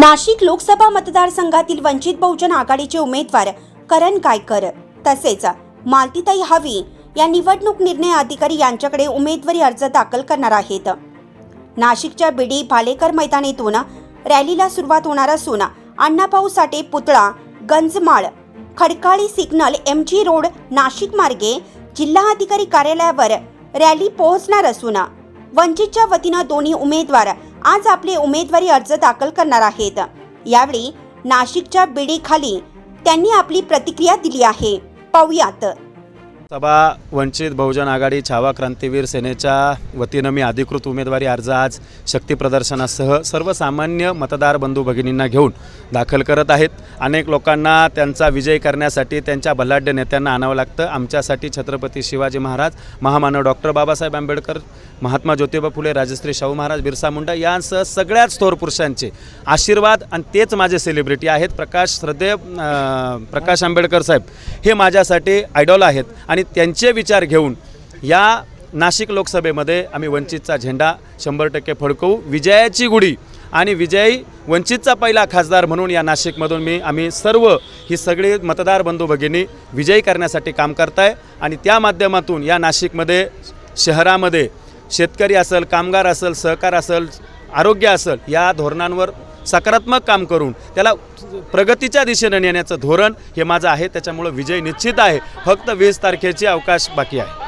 नाशिक लोकसभा मतदारसंघातील वंचित बहुजन आघाडीचे उमेदवार करण गायकर तसेच मालतीताई हवी या निवडणूक निर्णय अधिकारी यांच्याकडे उमेदवारी अर्ज दाखल करणार आहेत। नाशिकच्या बीडी भालेकर मैदानातून रॅलीला सुरुवात होणार असून अण्णाभाऊ साठे पुतळा, गंजमाळ, खडकाळी सिग्नल, MG रोड, नाशिक मार्गे जिल्हाधिकारी कार्यालयावर रॅली पोहोचणार असून वंचितच्या वतीनं दोन्ही उमेदवार आज आपले उमेदवारी अर्ज दाखल करणार आहेत। यावेळी नाशिकच्या बीडी खाली त्यांनी आपली प्रतिक्रिया दिली आहे, पाहूयात। सभा वंचित बहुजन आघाडी छावा क्रांतीवीर सेनेच्या वतीनं मी अधिकृत उमेदवारी अर्ज आज शक्ती प्रदर्शनासह सर्वसामान्य मतदार बंधू भगिनींना घेऊन दाखल करत आहेत। अनेक लोकांना त्यांचा विजय करण्यासाठी त्यांच्या बलाढ्य नेत्यांना आणावं लागतं। आमच्यासाठी छत्रपती शिवाजी महाराज, महामानव डॉक्टर बाबासाहेब आंबेडकर, महात्मा ज्योतिबा फुले, राजश्री शाहू महाराज, बिरसा मुंडा यांसह सगळ्याच थोर पुरुषांचे आशीर्वाद आणि तेच माझे सेलिब्रिटी आहेत। प्रकाश आंबेडकर साहेब हे माझ्यासाठी आयडॉल आहेत आणि त्यांचे विचार घेऊन या नाशिक लोकसभेमध्ये आम्ही वंचितचा झेंडा 100% फडकवू। विजयाची गुढी आणि विजयी वंचितचा पहिला खासदार म्हणून या नाशिकमधून आम्ही सर्व ही सगळी मतदार बंधू भगिनी विजयी करण्यासाठी काम करताय आणि त्या माध्यमातून या नाशिकमध्ये शहरामध्ये शेतकरी असेल, कामगार असेल, सहकार असेल, आरोग्य असेल या धोरणांवर सकारात्मक काम करून त्याला प्रगतीच्या दिशेने नेण्याचं धोरण हे माझं आहे। त्याच्यामुळे विजय निश्चित आहे। फक्त 20 तारखेची अवकाश बाकी आहे।